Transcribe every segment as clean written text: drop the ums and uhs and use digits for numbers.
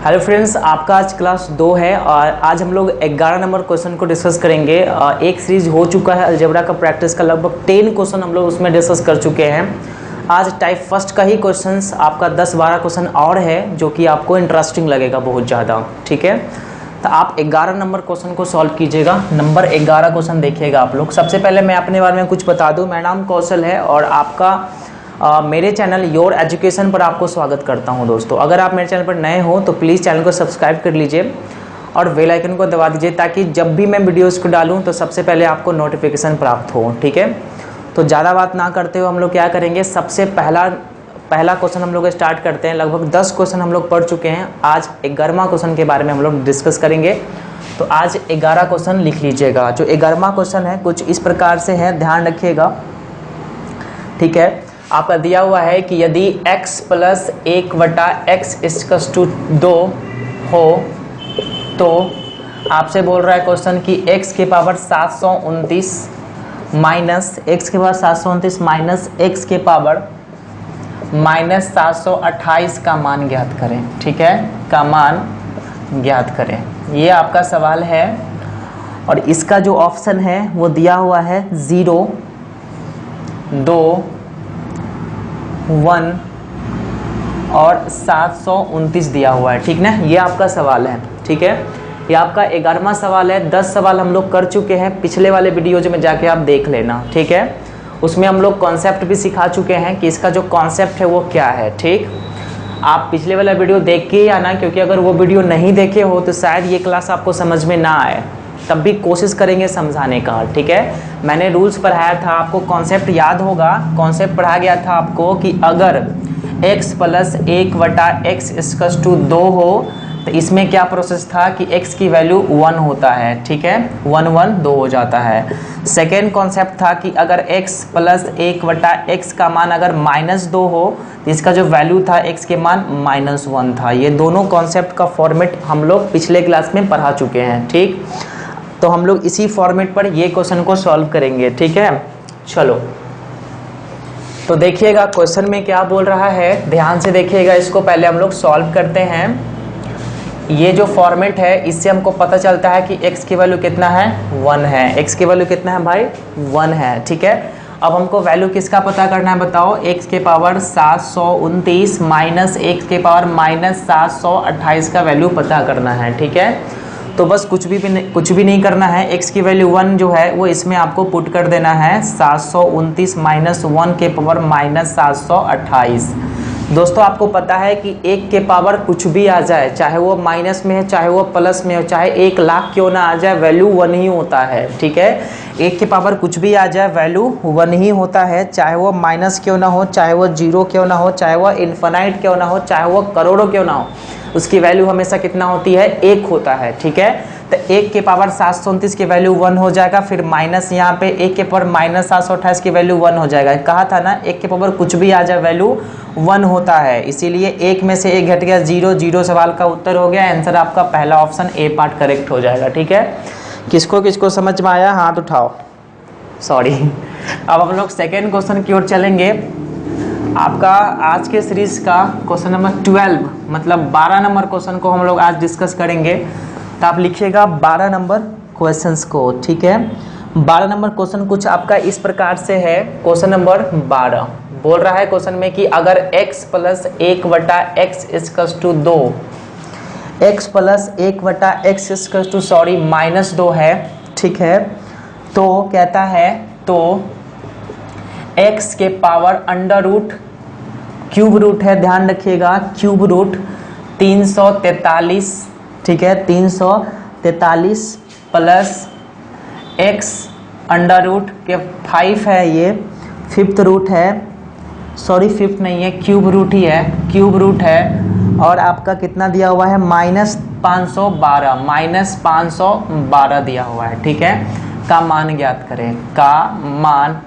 Hello friends, आपका आज class 2 है और आज हम लोग 11 नंबर क्वेश्चन को डिस्कस करेंगे। एक सीरीज हो चुका है अलजेब्रा का प्रैक्टिस का, लगभग 10 क्वेश्चन हम लोग उसमें डिस्कस कर चुके हैं। आज टाइप फर्स्ट का ही क्वेश्चंस आपका 10-12 क्वेश्चन और है जो कि आपको इंटरेस्टिंग लगेगा बहुत ज़्यादा। ठीक है, तो आप 11 नंबर क्वेश्चन को सॉल्व कीजिएगा। नंबर 11 क्वेश्चन देखिएगा आप लोग। सबसे पहले मैं अपने बारे में कुछ बता दूँ। मेरा नाम कौशल है और आपका मेरे चैनल योर एजुकेशन पर आपको स्वागत करता हूं दोस्तों। अगर आप मेरे चैनल पर नए हो तो प्लीज़ चैनल को सब्सक्राइब कर लीजिए और बेल आइकन को दबा दीजिए ताकि जब भी मैं वीडियोस को डालूं तो सबसे पहले आपको नोटिफिकेशन प्राप्त हो। ठीक है, तो ज़्यादा बात ना करते हुए हम लोग क्या करेंगे, सबसे पहला क्वेश्चन हम लोग स्टार्ट करते हैं। लगभग 10 क्वेश्चन हम लोग पढ़ चुके हैं। आज 11वां क्वेश्चन के बारे में हम लोग डिस्कस करेंगे। तो आज 11 क्वेश्चन लिख लीजिएगा। जो 11वां क्वेश्चन है कुछ इस प्रकार से है, ध्यान रखिएगा। ठीक है, आपका दिया हुआ है कि यदि x प्लस 1/x=2 हो तो आपसे बोल रहा है क्वेश्चन कि x के पावर 729 माइनस x के पावर 729 माइनस x के पावर माइनस 728 का मान ज्ञात करें। ठीक है, का मान ज्ञात करें, ये आपका सवाल है। और इसका जो ऑप्शन है वो दिया हुआ है 0, 2, 1 और 729 दिया हुआ है। ठीक ना, ये आपका सवाल है। ठीक है, ये आपका 11वां सवाल है। 10 सवाल हम लोग कर चुके हैं, पिछले वाले वीडियोज में जाके आप देख लेना। ठीक है, उसमें हम लोग कॉन्सेप्ट भी सिखा चुके हैं कि इसका जो कॉन्सेप्ट है वो क्या है। ठीक, आप पिछले वाला वीडियो देख के ही आना, क्योंकि अगर वो वीडियो नहीं देखे हो तो शायद ये क्लास आपको समझ में ना आए, तब भी कोशिश करेंगे समझाने का। ठीक है, मैंने रूल्स पढ़ाया था, आपको कॉन्सेप्ट याद होगा। कॉन्सेप्ट पढ़ा गया था आपको कि अगर x प्लस 1/x=2 हो तो इसमें क्या प्रोसेस था कि x की वैल्यू 1 होता है। ठीक है, 1 1 2 हो जाता है। सेकेंड कॉन्सेप्ट था कि अगर x प्लस 1/x का मान अगर -2 हो तो इसका जो वैल्यू था x के मान -1 था। ये दोनों कॉन्सेप्ट का फॉर्मेट हम लोग पिछले क्लास में पढ़ा चुके हैं। ठीक, तो हम लोग इसी फॉर्मेट पर ये क्वेश्चन को सॉल्व करेंगे। ठीक है, चलो तो देखिएगा क्वेश्चन में क्या बोल रहा है, ध्यान से देखिएगा। इसको पहले हम लोग सॉल्व करते हैं। ये जो फॉर्मेट है इससे हमको पता चलता है कि x की वैल्यू कितना है, 1 है। x की वैल्यू कितना है भाई, 1 है। ठीक है, अब हमको वैल्यू किसका पता करना है बताओ, x के पावर 729 माइनस x के पावर माइनस 728 का वैल्यू पता करना है। ठीक है, तो बस कुछ भी नहीं करना है। x की वैल्यू 1 जो है वो इसमें आपको पुट कर देना है। 729 माइनस 1 के पावर माइनस 728। दोस्तों आपको पता है कि 1 के पावर कुछ भी आ जाए, चाहे वो माइनस में है चाहे वो प्लस में हो, चाहे 1 लाख क्यों ना आ जाए, वैल्यू 1 ही होता है। ठीक है, 1 के पावर कुछ भी आ जाए वैल्यू 1 ही होता है, चाहे वो माइनस क्यों ना हो, चाहे वो 0 क्यों ना हो, चाहे वो इन्फिनाइट क्यों ना हो, चाहे वो करोड़ों क्यों ना हो, उसकी वैल्यू हमेशा कितना होती है, 1 होता है। ठीक है, तो 1 के पावर 729 की वैल्यू 1 हो जाएगा, फिर माइनस यहाँ पे 1 के पावर माइनस 728 की वैल्यू 1 हो जाएगा। कहा था ना 1 के पावर कुछ भी आ जाए वैल्यू 1 होता है, इसीलिए 1 में से 1 घट गया, 0 0 सवाल का उत्तर हो गया। आंसर आपका पहला ऑप्शन ए पार्ट करेक्ट हो जाएगा। ठीक है, किसको किसको समझ में आया हाथ उठाओ। सॉरी, अब हम लोग सेकेंड क्वेश्चन की ओर चलेंगे। आपका आज के सीरीज का क्वेश्चन नंबर 12 मतलब 12 नंबर क्वेश्चन को हम लोग आज डिस्कस करेंगे। तो आप लिखिएगा 12 नंबर क्वेश्चंस को। ठीक है, 12 नंबर क्वेश्चन कुछ आपका इस प्रकार से है। क्वेश्चन नंबर 12 बोल रहा है क्वेश्चन में कि अगर x plus 1/x=2, x plus 1/x sorry -2 है। ठीक है, तो कहता है तो x के power under root cube root है, ध्यान रखिएगा, क्यूब रूट 343। ठीक है, 343 प्लस x अंडर रूट के 5 है, ये 5th रूट है, सॉरी 5th नहीं है, क्यूब रूट ही है, क्यूब रूट है। और आपका कितना दिया हुआ है, -512, -512 दिया हुआ है। ठीक है, का मान ज्ञात करें, का मान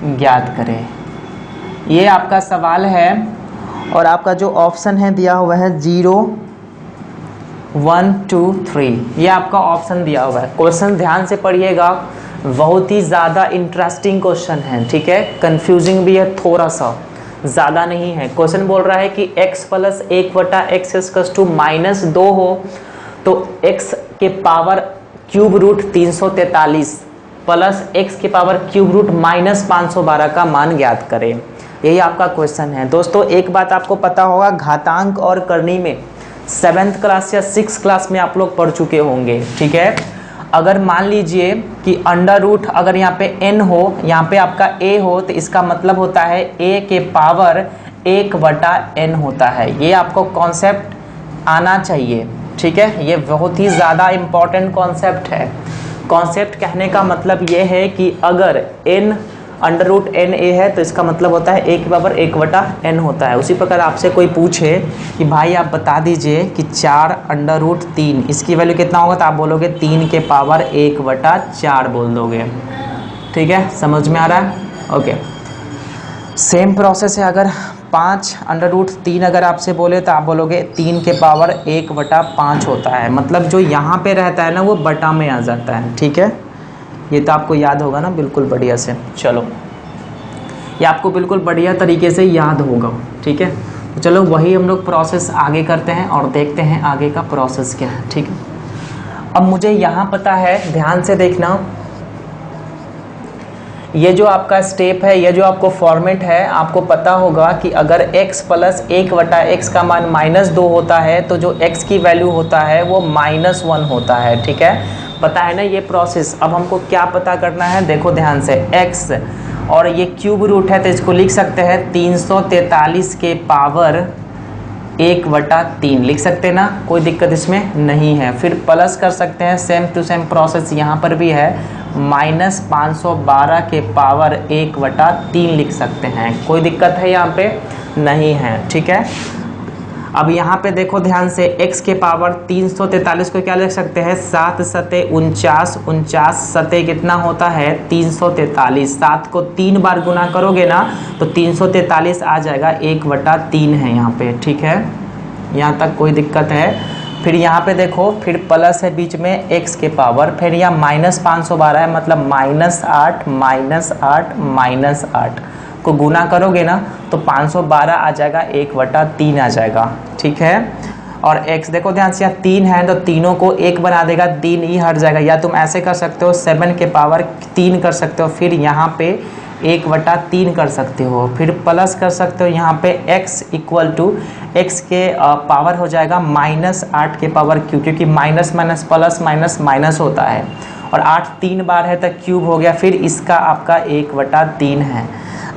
ज्ञात करें, ये आपका सवाल है। और आपका जो ऑप्शन है दिया हुआ है 0 1 2 3, ये आपका ऑप्शन दिया हुआ है। क्वेश्चन ध्यान से पढ़िएगा, बहुत ही ज़्यादा इंटरेस्टिंग क्वेश्चन है। ठीक है, कंफ्यूजिंग भी है थोड़ा सा, ज़्यादा नहीं है। क्वेश्चन बोल रहा है कि x plus 1/x equals to -2 हो तो x के power cube root 343 plus x के पावर क्यूब रूट -512 का मान ज्ञात करें। यही आपका क्वेश्चन है। दोस्तों एक बात आपको पता होगा, घातांक और करनी में 7th क्लास या 6th क्लास में आप लोग पढ़ चुके होंगे, ठीक है। अगर मान लीजिए कि अंडर रूट अगर यहाँ पे n हो, यहाँ पे आपका a हो, तो इसका मतलब होता है a के पावर 1/n होता है। ये आपको कॉन्सेप्ट आना चाहिए, ठीक है। ये बहुत ही ज़्यादा इम्पॉर्टेंट कॉन्सेप्ट है। कॉन्सेप्ट कहने का मतलब ये है कि अगर n under root n a है तो इसका मतलब होता है 1 के पावर 1/n होता है। उसी प्रकार आपसे कोई पूछे कि भाई आप बता दीजिए कि 4 अंडर रूट 3 इसकी वैल्यू कितना होगा, तो आप बोलोगे 3 के पावर 1/4 बोल दोगे, ठीक है। समझ में आ रहा है? ओके। सेम प्रोसेस है, अगर 5 अंडर रूट 3 अगर आपसे बोले तो आप बोलोगे 3 के पावर 1/5 होता है। मतलब जो यहाँ पे रहता है ना वो बटा में आ जाता है, ठीक है। ये तो आपको याद होगा ना बिल्कुल बढ़िया से। चलो ये आपको बिल्कुल बढ़िया तरीके से याद होगा, ठीक है। तो चलो वही हम लोग प्रोसेस आगे करते हैं और देखते हैं आगे का प्रोसेस क्या है, ठीक है। अब मुझे यहाँ पता है, ध्यान से देखना, ये जो आपका स्टेप है, ये जो आपको फॉर्मेट है, आपको पता होगा कि अगर x प्लस 1/x का मान -2 होता है तो जो x की वैल्यू होता है वो -1 होता है, ठीक है। पता है ना ये प्रोसेस। अब हमको क्या पता करना है, देखो ध्यान से, x और ये क्यूब रूट है तो इसको लिख सकते हैं 343 के पावर 1/3 लिख सकते हैं ना, कोई दिक्कत इसमें नहीं है। फिर प्लस कर सकते हैं, सेम टू सेम प्रोसेस यहाँ पर भी है, -512 के पावर 1/3 लिख सकते हैं, कोई दिक्कत है यहाँ पे नहीं है, ठीक है। अब यहाँ पे देखो ध्यान से, x के पावर 343 को क्या लिख सकते हैं, 7 सते 49, 49 सते कितना होता है 343। 7 को 3 बार गुना करोगे ना तो 343 आ जाएगा, 1/3 है यहाँ पे, ठीक है। यहाँ तक कोई दिक्कत है? फिर यहाँ पे देखो, फिर प्लस है बीच में x के पावर, फिर यहाँ -512 है, मतलब -8 -8 को गुना करोगे ना तो 512 आ जाएगा, 1/3 आ जाएगा, ठीक है। और x देखो ध्यान से, यहाँ 3 है तो तीनों को 1 बना देगा, 3 ही हट जाएगा। या तुम ऐसे कर सकते हो 7 के पावर 3 कर सकते हो, फिर यहाँ पे 1/3 कर सकते हो, फिर प्लस कर सकते हो यहाँ पे x इक्वल टू x के पावर हो जाएगा -8 के पावर q, क्योंकि minus minus plus minus minus होता है, और 8 3 बार है तो क्यूब हो गया, फिर इसका आपका 1/3 है।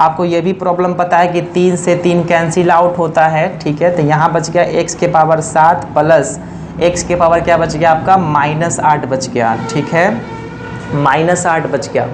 आपको ये भी प्रॉब्लम पता है कि 3 से 3 कैंसिल आउट होता है, ठीक है। तो यहाँ बच गया x के पावर 7 प्लस x के पावर क्या बच गया आपका, -8 बच गया, ठीक है, -8 बच गया।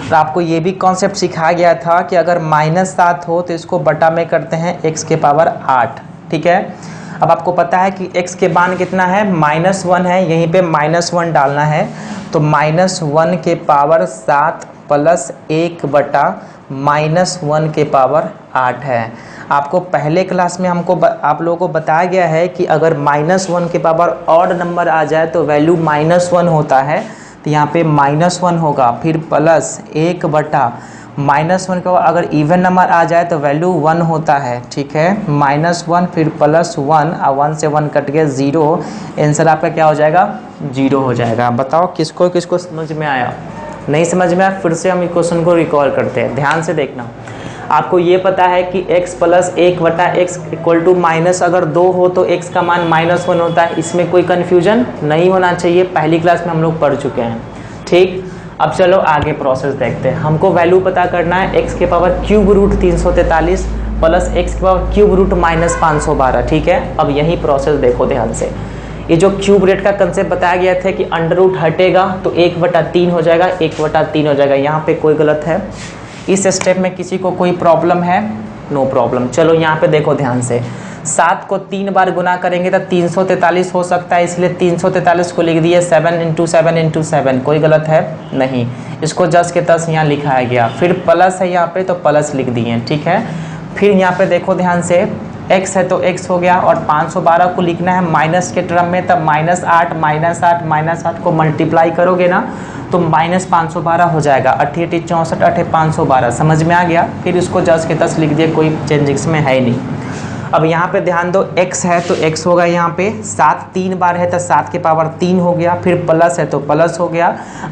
तो आपको ये भी कॉन्सेप्ट सिखाया गया था कि अगर -7 हो तो इसको बटा में करते हैं x के पावर 8, ठीक है। अब आपको पता है कि x के मान कितना है, -1 है, यहीं पे -1 डालना है, तो -1 के पावर 7 प्लस 1/-1 के पावर 8 है। आपको पहले क्लास में हमको आप लोगों को बताया गया है कि अगर -1 के पावर ऑड नंबर आ जाए तो वैल्यू -1 होता है, तो यहाँ पे -1 होगा, फिर प्लस 1/-1 का अगर इवन नंबर आ जाए तो वैल्यू 1 होता है, ठीक है। -1 फिर प्लस 1, 1 से 1 कट गया 0, आंसर आपका क्या हो जाएगा, 0 हो जाएगा। बताओ किसको किसको समझ में आया? नहीं समझ में आया? फिर से हम इस क्वेश्चन को रिकॉल करते हैं, ध्यान से देखना। आपको ये पता है कि x plus 1/x equal to minus अगर 2 हो तो x का मान -1 होता है, इसमें कोई कन्फ्यूजन नहीं होना चाहिए, पहली क्लास में हम लोग पढ़ चुके हैं, ठीक। अब चलो आगे प्रोसेस देखते हैं। हमको वैल्यू पता करना है x के power cube root 343 plus x के पावर क्यूब रूट -512, ठीक है। अब यही प्रोसेस देखो ध्यान से, ये जो क्यूब रेट का कंसेप्ट बताया गया था कि अंडर रूट हटेगा तो 1/3 हो जाएगा, 1/3 हो जाएगा, यहाँ पे कोई गलत है? इस स्टेप में किसी को कोई प्रॉब्लम है? No problem. चलो यहाँ पे देखो ध्यान से, 7 को 3 बार गुना करेंगे तो 343 हो सकता है, इसलिए 343 को लिख दिए 7 × 7 × 7, कोई गलत है? नहीं, इसको जस के तस यहाँ लिखाया गया। फिर प्लस है यहाँ पे तो प्लस लिख दिए, ठीक है। फिर यहाँ पे देखो ध्यान से, x है तो x हो गया, और 512 को लिखना है माइनस के टर्म में, तब -8 को मल्टीप्लाई करोगे ना तो -512 हो जाएगा। 8 8 64, 8 512, समझ में आ गया। फिर इसको 10 के 10 लिख दिए, कोई चेंज इसमें है ही नहीं। अब यहाँ पे ध्यान दो, x है तो x होगा यहाँ पे, 7 3 बार है तो 7 के पावर 3 हो गया, फिर प्लस है तो प्लस हो गया,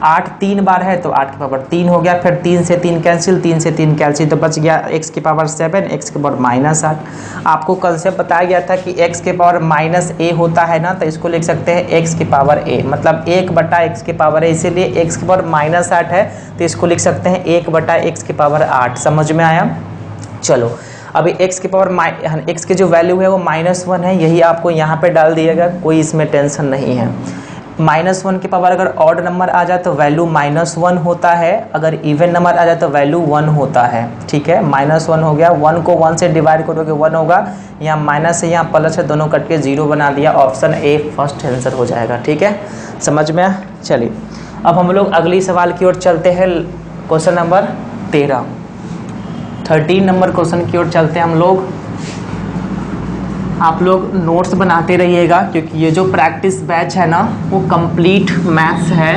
8 3 बार है तो 8 के पावर 3 हो गया, फिर 3 से 3 कैंसिल, 3 से 3 कैंसिल, तो बच गया x के पावर 7, x के पावर -8। आपको कंसेप्ट बताया गया था कि x के पावर -a होता है ना, तो इसको लिख सकते हैं x के पावर a, मतलब 1/x के पावर a, इसीलिए x के पावर -8 है तो इसको लिख सकते हैं 1/x के पावर 8। समझ में आया। चलो अभी x के पावर x की जो वैल्यू है वो -1 है, यही आपको यहाँ पे डाल दिएगा, कोई इसमें टेंशन नहीं है। -1 के पावर अगर ऑड नंबर आ जाए तो वैल्यू -1 होता है, अगर इवन नंबर आ जाए तो वैल्यू 1 होता है। ठीक है, -1 हो गया, 1 को 1 से डिवाइड करोगे 1 होगा, यहाँ माइनस है यहाँ प्लस है, दोनों कट के 0 बना दिया, ऑप्शन ए फर्स्ट आंसर हो जाएगा। ठीक है, समझ में। चलिए अब हम लोग अगली सवाल की ओर चलते हैं, क्वेश्चन नंबर 13 नंबर क्वेश्चन की ओर चलते हैं हम लोग। आप लोग नोट्स बनाते रहिएगा, क्योंकि ये जो प्रैक्टिस बैच है ना वो कंप्लीट मैथ्स है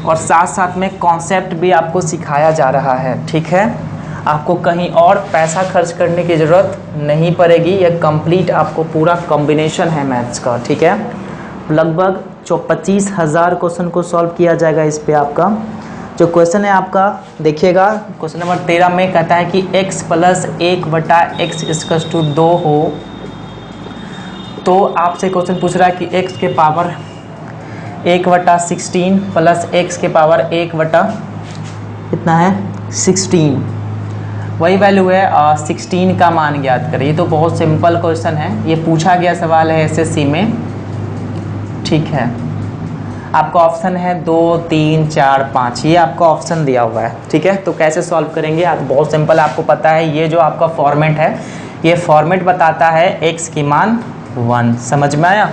और साथ साथ में कॉन्सेप्ट भी आपको सिखाया जा रहा है। ठीक है, आपको कहीं और पैसा खर्च करने की ज़रूरत नहीं पड़ेगी, यह कंप्लीट आपको पूरा कॉम्बिनेशन है मैथ्स का। ठीक है, लगभग 25,000 क्वेश्चन को सॉल्व किया जाएगा इस पे। आपका जो क्वेश्चन है आपका देखिएगा, क्वेश्चन नंबर 13 में कहता है कि x + 1/x = 2 हो, तो आपसे क्वेश्चन पूछ रहा है कि x के पावर 1/16 प्लस x के पावर 1/ कितना है 16, वही वैल्यू है 16 का मान ज्ञात करें। ये तो बहुत सिंपल क्वेश्चन है, ये पूछा गया सवाल है SSC में। ठीक है, आपका ऑप्शन है 2 3 4 5, ये आपका ऑप्शन दिया हुआ है। ठीक है, तो कैसे सॉल्व करेंगे आप, बहुत सिंपल, आपको पता है ये जो आपका फॉर्मेट है, ये फॉर्मेट बताता है x की मान 1। समझ में आया।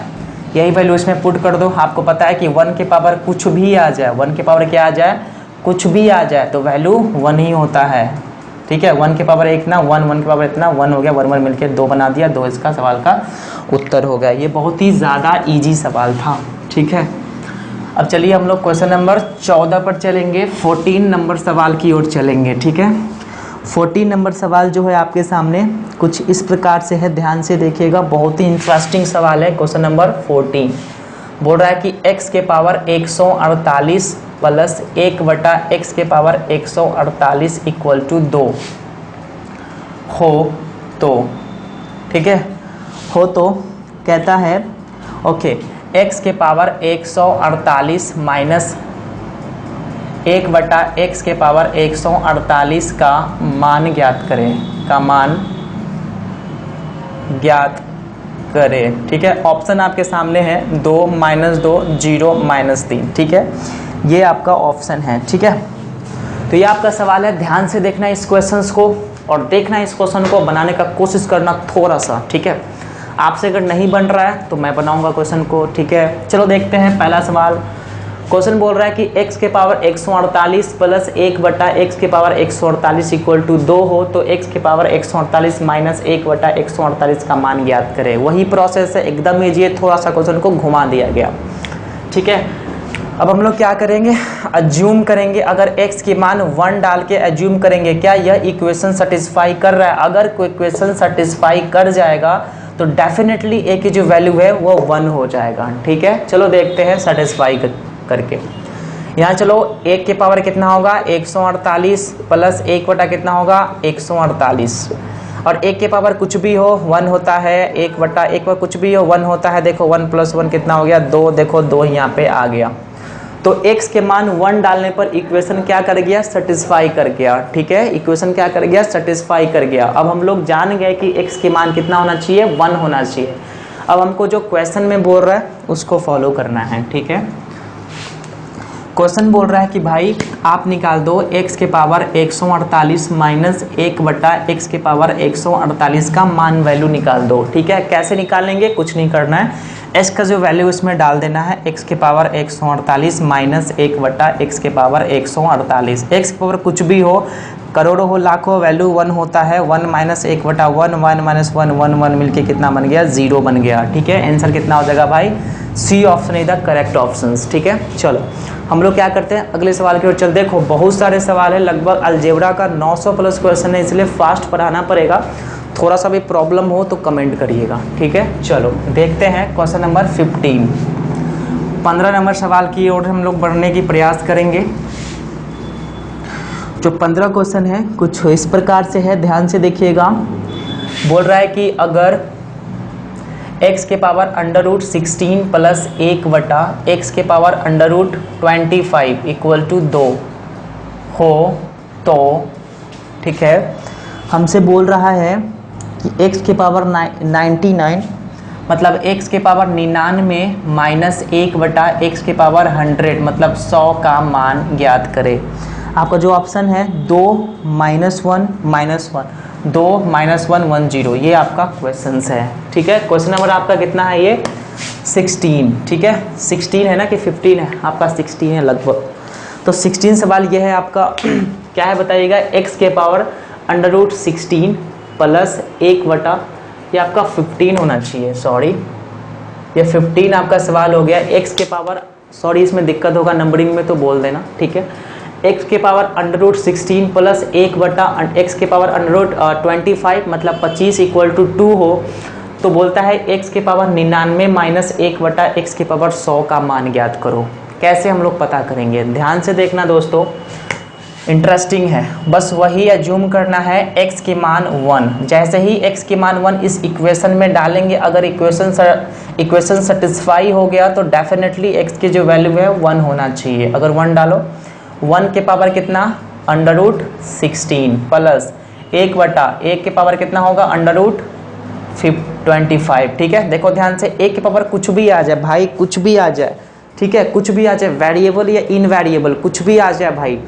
यही वैल्यू इसमें पुट कर दो। आपको पता है कि 1 के पावर कुछ भी आ जाए, 1 के पावर क्या आ जाए, कुछ भी आ जाए तो वैल्यू 1 ही होता है। ठीक है, 1 के पावर 1 ना 1, 1 के पावर इतना 1 हो गया, 1 1 मिलकर 2 बना दिया, 2 इसका सवाल का उत्तर हो गया। ये बहुत ही ज़्यादा ईजी सवाल था। ठीक है, अब चलिए हम लोग क्वेश्चन नंबर 14 पर चलेंगे, 14 नंबर सवाल की ओर चलेंगे। ठीक है, 14 नंबर सवाल जो है आपके सामने कुछ इस प्रकार से है, ध्यान से देखिएगा, बहुत ही इंटरेस्टिंग सवाल है। क्वेश्चन नंबर 14 बोल रहा है कि x के पावर 148 प्लस 1/x के पावर 148 = 2 हो तो। ठीक है, हो तो कहता है ओके, x के पावर 148 माइनस 1/x के पावर 148 का मान ज्ञात करें, का मान ज्ञात करें। ठीक है, ऑप्शन आपके सामने है 2 -2 0 -3। ठीक है, ये आपका ऑप्शन है। ठीक है, तो ये आपका सवाल है, ध्यान से देखना इस क्वेश्चंस को और देखना इस क्वेश्चन को बनाने का कोशिश करना थोड़ा सा। ठीक है, आपसे अगर नहीं बन रहा है तो मैं बनाऊंगा क्वेश्चन को। ठीक है, चलो देखते हैं पहला सवाल। क्वेश्चन बोल रहा है कि x के पावर 148 प्लस 1/x के पावर 148 = 2 हो तो x के पावर 148 माइनस 1/148 का मान ज्ञात करें। वही प्रोसेस है, एकदम ईजी है, थोड़ा सा क्वेश्चन को घुमा दिया गया। ठीक है, अब हम लोग क्या करेंगे, अज्यूम करेंगे। अगर x के मान 1 डाल के अज्यूम करेंगे, क्या यह इक्वेशन सेटिस्फाई कर रहा है। अगर कोई इक्वेशन सेटिस्फाई कर जाएगा तो डेफिनेटली a की जो वैल्यू है वो 1 हो जाएगा। ठीक है, चलो देखते हैं सेटिस्फाई करके। यहाँ चलो 1 के पावर कितना होगा 148 प्लस 1 कितना होगा 148, और 1 के पावर कुछ भी हो 1 होता है, 1/1 पर कुछ भी हो 1 होता है। देखो 1 + 1 कितना हो गया 2, देखो 2 यहाँ पे आ गया। तो x के मान 1 डालने पर इक्वेशन क्या कर गया, सेटिस्फाई कर गया। ठीक है, इक्वेशन क्या कर गया, सेटिस्फाई कर गया। अब हम लोग जान गए कि x के मान कितना होना चाहिए, 1 होना चाहिए। अब हमको जो क्वेश्चन में बोल रहा है उसको फॉलो करना है। ठीक है, क्वेश्चन बोल रहा है कि भाई आप निकाल दो x के पावर 148 माइनस 1/x के पावर 148 का मान वैल्यू निकाल दो। ठीक है, कैसे निकालेंगे, कुछ नहीं करना है, x का जो वैल्यू इसमें डाल देना है, x के पावर 148 माइनस 1/x के पावर 148। x के पावर कुछ भी हो करोड़ों हो लाखों, वैल्यू 1 होता है, 1 माइनस 1/1, 1 माइनस 1, 1 1 मिलके कितना बन गया, 0 बन गया। ठीक है, आंसर कितना हो जाएगा भाई, C option is the correct option. ठीक है, चलो हम लोग क्या करते हैं, अगले सवाल की ओर चल। देखो बहुत सारे सवाल है, लगभग अलजेब्रा का 900 प्लस क्वेश्चन है, इसलिए फास्ट पढ़ाना पड़ेगा। थोड़ा सा भी प्रॉब्लम हो तो कमेंट करिएगा। ठीक है, चलो देखते हैं क्वेश्चन नंबर 15। 15 नंबर सवाल की ओर हम लोग बढ़ने की प्रयास करेंगे। जो 15 क्वेश्चन है कुछ इस प्रकार से है, ध्यान से देखिएगा। बोल रहा है कि अगर x के power under root 16 plus 1/x के power under root 25 equal to 2 हो तो, ठीक है, हमसे बोल रहा है कि x के पावर 99 मतलब x के पावर 99 माइनस 1/x के पावर 100 मतलब 100 का मान ज्ञात करे। आपका जो ऑप्शन है 2 -1 -1, 2 -1 1 0, ये आपका क्वेश्चन है। ठीक है, क्वेश्चन नंबर आपका कितना है, ये 16। ठीक है, 16 है ना कि 15 है, आपका 16 है लगभग। तो 16 सवाल ये है आपका क्या है बताइएगा, x के पावर अंडर रूट 16 प्लस 1/, ये आपका 15 होना चाहिए, सॉरी ये 15 आपका सवाल हो गया। x के पावर, सॉरी इसमें दिक्कत होगा नंबरिंग में तो बोल देना। ठीक है, x के power under root 16 plus 1/x के पावर अंडर रूट 25 मतलब 25 इक्वल टू 2 हो तो बोलता है x के पावर 99 माइनस 1/x के पावर 100 का मान ज्ञात करो। कैसे हम लोग पता करेंगे, ध्यान से देखना दोस्तों, इंटरेस्टिंग है। बस वही एज्यूम करना है x के मान 1, जैसे ही x के मान 1 इस इक्वेशन में डालेंगे, अगर इक्वेशन सेटिस्फाई हो गया तो डेफिनेटली x की जो वैल्यू है 1 होना चाहिए। अगर 1 डालो, 1 के पावर कितना अंडर रूट 16 प्लस 1/1 के पावर कितना होगा अंडर रूट 25। ठीक है, देखो ध्यान से, 1 के पावर कुछ भी आ जाए भाई, कुछ भी आ जाए, ठीक है, कुछ भी आ जाए, वेरिएबल या इनवेरिएबल कुछ भी आ जाए भाई।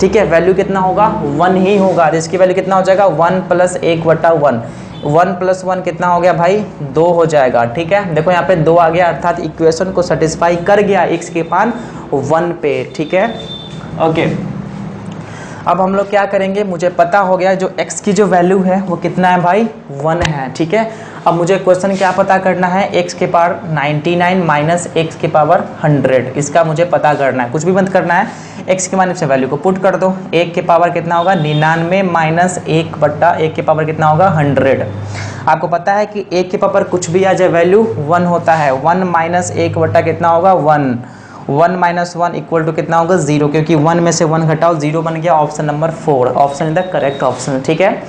ठीक है, वैल्यू कितना होगा 1 ही होगा। इसकी वैल्यू कितना हो जाएगा 1 प्लस 1/1, 1 प्लस 1 कितना हो गया भाई 2 हो जाएगा। ठीक है, देखो यहाँ पे 2 आ गया, अर्थात इक्वेशन को सेटिस्फाई कर गया x के मान 1 पे। ठीक है, ओके, अब हम लोग क्या करेंगे, मुझे पता हो गया जो x की जो वैल्यू है वो कितना है भाई 1 है। ठीक है, अब मुझे क्वेश्चन क्या पता करना है, x के पावर 99 माइनस x के पावर 100, इसका मुझे पता करना है, कुछ भी बंद करना है, x के मान से वैल्यू को पुट कर दो। 1 के पावर कितना होगा 99 माइनस 1/1 के पावर कितना होगा 100। आपको पता है कि 1 के पावर कुछ भी आ जाए वैल्यू 1 होता है, 1 माइनस 1/ कितना होगा 1, 1 माइनस 1 इक्वल टू कितना होगा 0, क्योंकि 1 में से 1 घटाओ 0 बन गया। Option number 4, option is the correct option. ठीक है,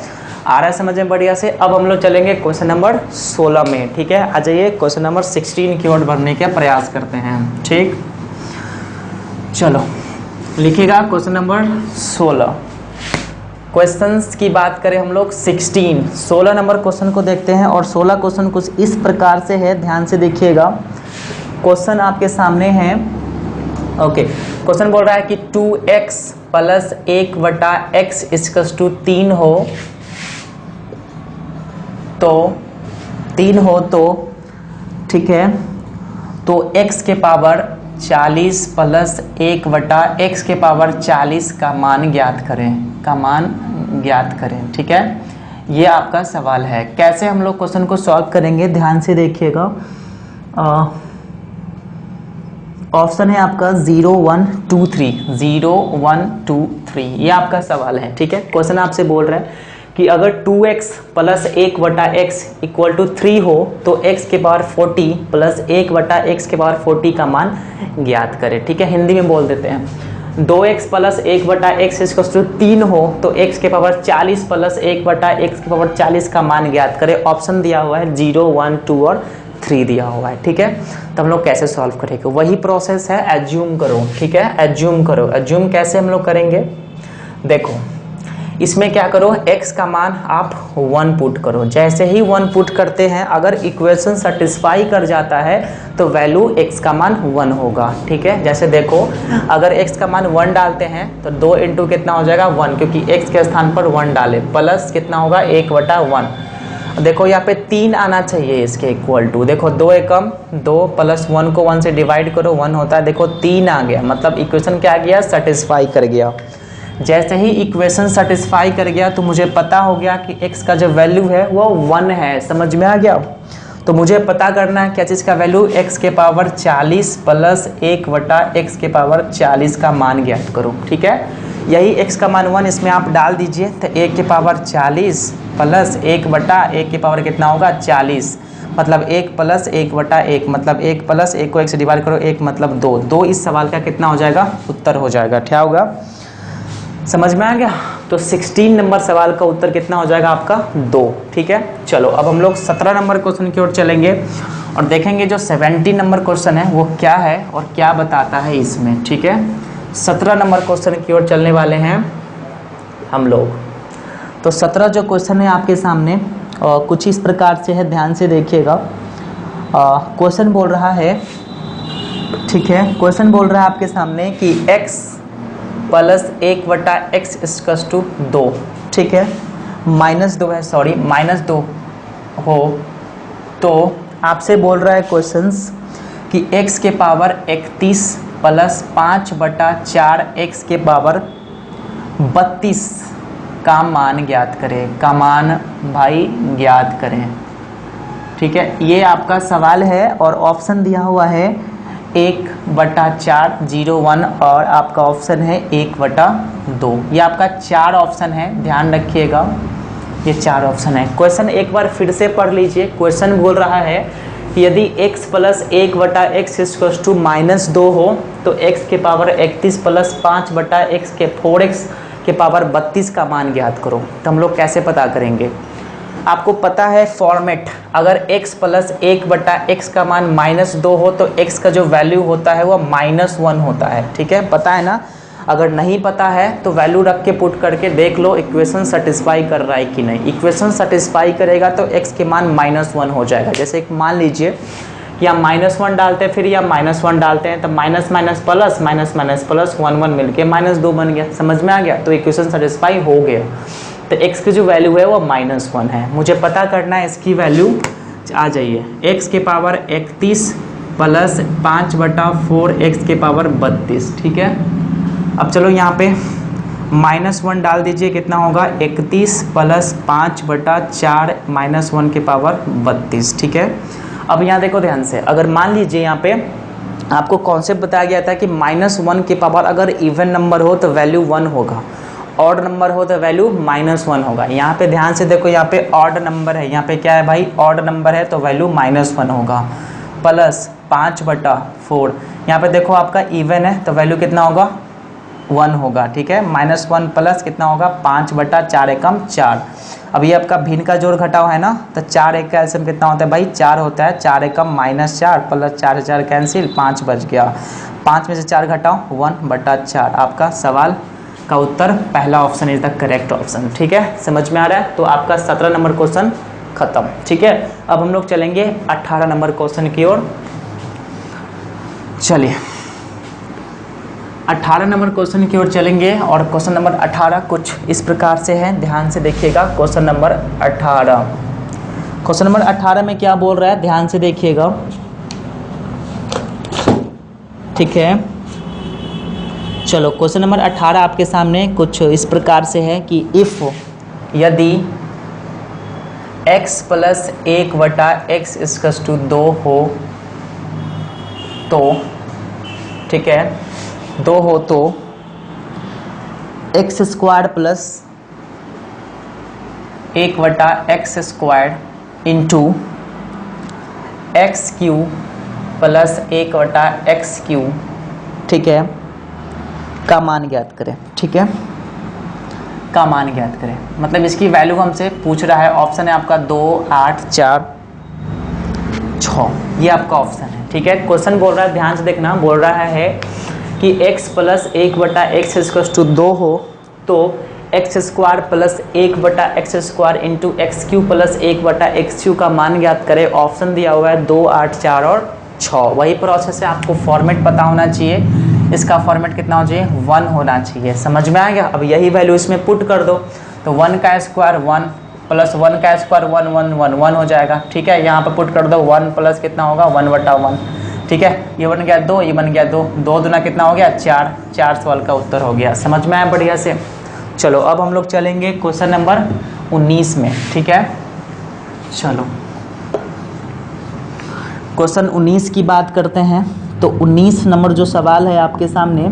आ रहा है समझ में बढ़िया से। अब हम लोग चलेंगे क्वेश्चन नंबर 16 में। ठीक है, आ जाइए क्वेश्चन नंबर 16 की ओर बढ़ने का प्रयास करते हैं। ठीक, चलो लिखिएगा क्वेश्चन नंबर 16। क्वेश्चंस की बात करें हम लोग 16 नंबर क्वेश्चन को देखते हैं, और 16 क्वेश्चन कुछ इस प्रकार से है, ध्यान से देखिएगा। क्वेश्चन आपके सामने है, ओके, क्वेश्चन बोल रहा है कि 2x plus 1/x equals to 3 हो तो 3 हो तो, ठीक है, तो x के पावर 40 प्लस 1/x के पावर 40 का मान ज्ञात करें। ठीक है, ये आपका सवाल है। कैसे हम लोग क्वेश्चन को सॉल्व करेंगे, ध्यान से देखिएगा। ऑप्शन है आपका 0 1 2 3, 0 1 2 3, ये आपका सवाल है। ठीक है, क्वेश्चन आपसे बोल रहा है कि अगर 2x plus 1/x equal to 3 हो तो x के पावर 40 प्लस 1/x के पावर 40 का मान ज्ञात करें। ठीक है, हिंदी में बोल देते हैं, 2x plus 1/x equal to 3 हो तो x के पावर 40 प्लस 1/x के पावर 40 का मान ज्ञात करें। ऑप्शन दिया हुआ है 0 1 2 और 3 दिया हुआ है। ठीक है, तो हम लोग कैसे सॉल्व करेंगे, वही प्रोसेस है, एज्यूम करो। ठीक है, एज्यूम करो। एज्यूम कैसे हम लोग करेंगे, देखो इसमें क्या करो, x का मान आप 1 पुट करो। जैसे ही 1 पुट करते हैं, अगर इक्वेशन सेटिस्फाई कर जाता है तो वैल्यू x का मान 1 होगा। ठीक है, जैसे देखो अगर x का मान 1 डालते हैं तो 2 इंटू कितना हो जाएगा 1, क्योंकि x के स्थान पर 1 डाले, प्लस कितना होगा 1/1। देखो यहाँ पे 3 आना चाहिए इसके इक्वल टू, देखो 2 एकम 2 प्लस 1 को 1 से डिवाइड करो 1 होता है, देखो 3 आ गया, मतलब इक्वेशन क्या आ गया सेटिस्फाई कर गया। जैसे ही इक्वेशन सेटिस्फाई कर गया तो मुझे पता हो गया कि x का जो वैल्यू है वो 1 है। समझ में आ गया? तो मुझे पता करना है क्या चीज़ का वैल्यू, x के पावर 40 प्लस 1 बटा x के पावर 40 का मान ज्ञात करो। ठीक है, यही x का मान 1 इसमें आप डाल दीजिए, तो 1 के पावर 40 प्लस 1 बटा 1 के पावर कितना होगा 40, मतलब 1 प्लस 1 बटा 1, मतलब 1 प्लस 1 को 1 से डिवाइड करो 1 मतलब 2। 2 इस सवाल का कितना हो जाएगा, उत्तर हो जाएगा। क्या होगा, समझ में आ गया? तो 16 नंबर सवाल का उत्तर कितना हो जाएगा आपका 2। ठीक है, चलो अब हम लोग 17 नंबर क्वेश्चन की ओर चलेंगे और देखेंगे जो 17 नंबर क्वेश्चन है वो क्या है और क्या बताता है इसमें। ठीक है, 17 नंबर क्वेश्चन की ओर चलने वाले हैं हम लोग। तो 17 जो क्वेश्चन है आपके सामने कुछ इस प्रकार से है, ध्यान से देखिएगा। क्वेश्चन बोल रहा है, ठीक है, क्वेश्चन बोल रहा है आपके सामने कि x प्लस 1 बटा एक्स इक्वल्स टू 2। ठीक है, -2 है, सॉरी -2 हो तो आपसे बोल रहा है क्वेश्चंस कि x के पावर 31 प्लस 5 बटा 4 x के पावर 32 का मान ज्ञात करें। का मान भाई ज्ञात करें। ठीक है, ये आपका सवाल है और ऑप्शन दिया हुआ है 1/4 0 1 और आपका ऑप्शन है 1/2। ये आपका 4 ऑप्शन है, ध्यान रखिएगा, ये 4 ऑप्शन है। क्वेश्चन एक बार फिर से पढ़ लीजिए। क्वेश्चन बोल रहा है कि यदि x प्लस 1 बटा एक्स इक्वल्स टू -2 हो तो x के पावर 31 प्लस 5 बटा एक्स के 4x के पावर 32 का मान ज्ञात करो। तो हम लोग कैसे पता करेंगे? आपको पता है फॉर्मेट, अगर x प्लस 1 बटा एक्स का मान -2 हो तो x का जो वैल्यू होता है वो -1 होता है। ठीक है, पता है ना? अगर नहीं पता है तो वैल्यू रख के पुट करके देख लो इक्वेशन सेटिस्फाई कर रहा है कि नहीं। इक्वेशन सेटिस्फाई करेगा तो x के मान -1 हो जाएगा। जैसे मान लीजिए कि हम -1 डालते हैं, फिर या -1 डालते हैं, तो minus minus plus minus minus plus 1 1 मिलके -2 बन गया। समझ में आ गया? तो इक्वेशन सेटिस्फाई हो गया। तो x की जो वैल्यू है वो -1 है। मुझे पता करना है इसकी वैल्यू। आ जाइए, x के पावर 31 प्लस 5 बटा 4 x के पावर 32। ठीक है, अब चलो यहाँ पे -1 डाल दीजिए, कितना होगा 31 प्लस 5 बटा 4 -1 के पावर 32। ठीक है, अब यहाँ देखो ध्यान से, अगर मान लीजिए यहाँ पे आपको कॉन्सेप्ट बताया गया था कि -1 के पावर अगर इवन नंबर हो तो वैल्यू 1 होगा, ऑड नंबर हो तो वैल्यू -1 होगा। यहाँ पे ध्यान से देखो, यहाँ पे ऑड नंबर है, यहाँ पे क्या है भाई, ऑड नंबर है तो वैल्यू -1 होगा। प्लस 5 बटा 4, यहाँ पे देखो आपका इवन है तो वैल्यू कितना होगा 1 होगा। ठीक है, -1 प्लस कितना होगा 5 बटा 4 एकम 4। अब ये आपका भिन्न का जोड़ घटाव है ना, तो 4 एक का एलसीएम कितना होता है भाई 4 होता है। 4 एकम -4 प्लस 4 4 कैंसिल, 5 बच गया। 5 में से 4 घटाओ 1/4। आपका सवाल का उत्तर पहला option is the correct option. ठीक है, समझ में आ रहा है? तो आपका 17 नंबर क्वेश्चन खत्म। ठीक है, अब हम लोग चलेंगे 18 नंबर क्वेश्चन की ओर। चलिए 18 नंबर क्वेश्चन की ओर चलेंगे और क्वेश्चन नंबर 18 कुछ इस प्रकार से है, ध्यान से देखिएगा। क्वेश्चन नंबर 18, क्वेश्चन नंबर 18 में क्या बोल रहा है, ध्यान से देखिएगा। ठीक है, चलो क्वेश्चन नंबर 18 आपके सामने कुछ इस प्रकार से है कि इफ यदि x प्लस 1 बटा एक्स इक्वल्स टू 2 हो तो, ठीक है, 2 हो तो एक्स स्क्वायर प्लस 1 बटा x square into x Q plus 1 बटा एक्स क्यू, ठीक है, का मान ज्ञात करें। ठीक है, का मान ज्ञात करें, मतलब इसकी वैल्यू हमसे पूछ रहा है। ऑप्शन है आपका 2 8 4 6, ये आपका ऑप्शन है। ठीक है, क्वेश्चन बोल रहा है, ध्यान से देखना, बोल रहा है कि x प्लस 1 बटा एक्स इक्वल्स टू 2 हो तो एक्स स्क्वायर प्लस 1 बटा x square into x Q plus 1 बटा एक्स क्यू का मान ज्ञात करें। ऑप्शन दिया हुआ है 2 8 4 और 6। वही प्रोसेस है, आपको फॉर्मेट पता होना चाहिए। इसका फॉर्मेट कितना होना चाहिए 1 होना चाहिए। समझ में आ गया? अब यही वैल्यू इसमें पुट कर दो तो 1 का स्क्वायर 1 प्लस 1 का स्क्वायर 1 1 1 1 हो जाएगा। ठीक है, यहाँ पर पुट कर दो 1 प्लस कितना होगा 1/1। ठीक है, ये बन गया 2, ये बन गया 2, 2 दूना कितना हो गया 4, 4 सवाल का उत्तर हो गया। समझ में आया बढ़िया से। चलो अब हम लोग चलेंगे क्वेश्चन नंबर 19 में, ठीक है। चलो क्वेश्चन 19 की बात करते हैं। तो 19 नंबर जो सवाल है आपके सामने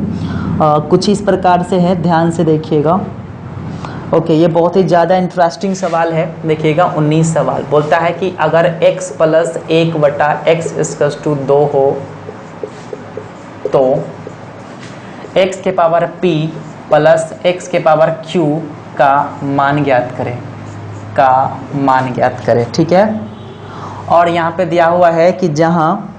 कुछ इस प्रकार से है, ध्यान से देखिएगा। ओके, ये बहुत ही ज़्यादा इंटरेस्टिंग सवाल है, देखिएगा। 19 सवाल बोलता है कि अगर x + 1/x = 2 हो तो x के पावर p प्लस x के पावर q का मान ज्ञात करें, ठीक है। और यहाँ पे दिया हुआ है कि जहाँ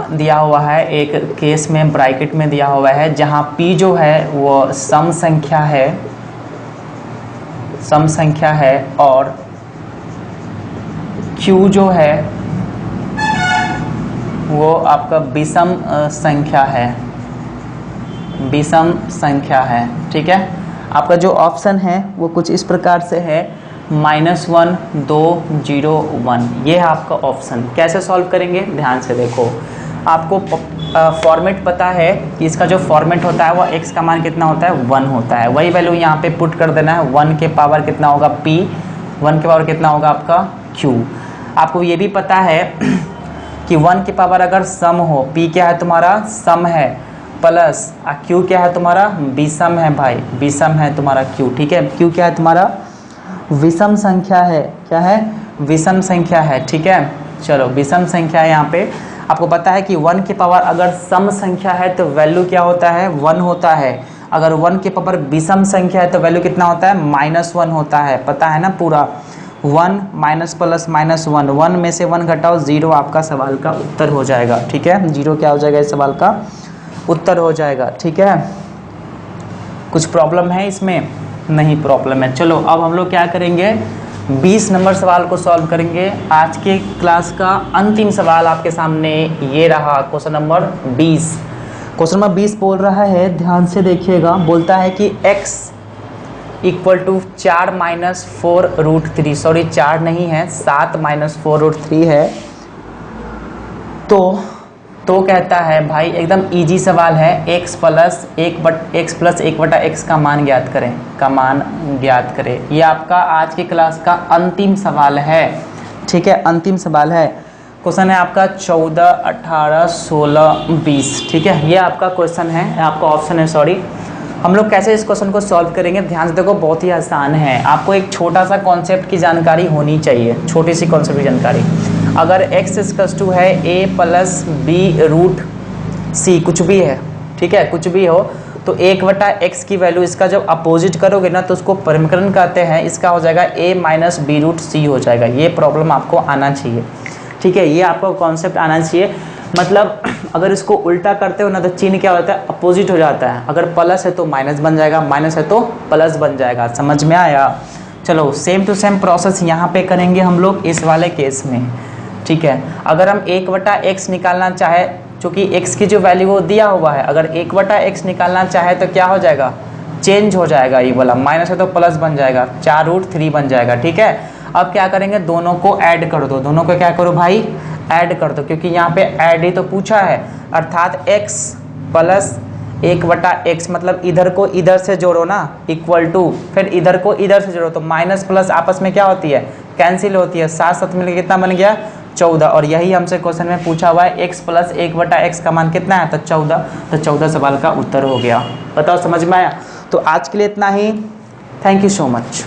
दिया हुआ है, एक केस में ब्रैकेट में दिया हुआ है, जहाँ p जो है वो सम संख्या है और q जो है वो आपका विषम संख्या है, ठीक है। आपका जो ऑप्शन है वो कुछ इस प्रकार से है, -1 2 0 1, ये है आपका ऑप्शन। कैसे सॉल्व करेंगे, ध्यान से देखो। आपको फॉर्मेट पता है कि इसका जो फॉर्मेट होता है वो x का मान कितना होता है 1 होता है, वही वैल्यू यहाँ पे पुट कर देना है। 1 के पावर कितना होगा p, 1 के पावर कितना होगा आपका q। आपको ये भी पता है कि 1 के पावर अगर सम हो, p क्या है तुम्हारा सम है, प्लस q क्या है तुम्हारा विषम है भाई, विषम है तुम्हारा q, ठीक है। q क्या है तुम्हारा विषम संख्या है, क्या है विषम संख्या है, ठीक है। चलो विषम संख्या है। यहाँ पे आपको पता है कि 1 के पावर अगर सम संख्या है तो वैल्यू क्या होता है 1 होता है। अगर 1 के पावर विषम संख्या है तो वैल्यू कितना होता है -1 होता है, पता है ना पूरा। 1 माइनस प्लस -1, 1 में से 1 घटाओ 0, आपका सवाल का उत्तर हो जाएगा, ठीक है। 0 क्या हो जाएगा, इस सवाल का उत्तर हो जाएगा, ठीक है। कुछ प्रॉब्लम है इसमें, नहीं प्रॉब्लम है। चलो अब हम लोग क्या करेंगे, 20 नंबर सवाल को सॉल्व करेंगे। आज के क्लास का अंतिम सवाल आपके सामने ये रहा, क्वेश्चन नंबर 20। क्वेश्चन नंबर 20 बोल रहा है, ध्यान से देखिएगा। बोलता है कि x = 4 - 4√3, सॉरी 4 नहीं है, 7 - 4√3 है। तो कहता है भाई एकदम इजी सवाल है, x + 1/x का मान ज्ञात करें, ये आपका आज की क्लास का अंतिम सवाल है, ठीक है। अंतिम सवाल है, क्वेश्चन है आपका 14 18 16 20, ठीक है। ये आपका क्वेश्चन है, आपका ऑप्शन है, सॉरी। हम लोग कैसे इस क्वेश्चन को सॉल्व करेंगे, ध्यान से देखो, बहुत ही आसान है। आपको एक छोटा सा कॉन्सेप्ट की जानकारी होनी चाहिए, छोटी सी कॉन्सेप्ट की जानकारी। अगर x = है a + b√c, कुछ भी है, ठीक है, कुछ भी हो, तो 1/x की वैल्यू, इसका जब अपोजिट करोगे ना तो उसको परिमकरण कहते हैं, इसका हो जाएगा a - b√c हो जाएगा। ये प्रॉब्लम आपको आना चाहिए, ठीक है, ये आपको कॉन्सेप्ट आना चाहिए। मतलब अगर इसको उल्टा करते हो ना तो चिन्ह क्या होता है, अपोजिट हो जाता है। अगर प्लस है तो माइनस बन जाएगा, माइनस है तो प्लस बन जाएगा। समझ में आया। चलो सेम टू सेम प्रोसेस यहाँ पे करेंगे हम लोग इस वाले केस में, ठीक है। अगर हम 1/x निकालना चाहे, चूँकि x की जो वैल्यू वो दिया हुआ है, अगर 1/x निकालना चाहे तो क्या हो जाएगा, चेंज हो जाएगा। ये वाला माइनस है तो प्लस बन जाएगा, 4√3 बन जाएगा, ठीक है। अब क्या करेंगे, दोनों को ऐड कर दो, दोनों को क्या करो भाई, ऐड कर दो, क्योंकि यहाँ पे ऐड ही तो पूछा है। अर्थात x + 1/x, मतलब इधर को इधर से जोड़ो ना, =, फिर इधर को इधर से जोड़ो तो माइनस प्लस आपस में क्या होती है, कैंसिल होती है। 7 7 मिलकर कितना बन गया 14, और यही हमसे क्वेश्चन में पूछा हुआ है, x + 1/x का मान कितना है, तो 14। तो 14 सवाल का उत्तर हो गया। बताओ समझ में आया। तो आज के लिए इतना ही, थैंक यू सो मच।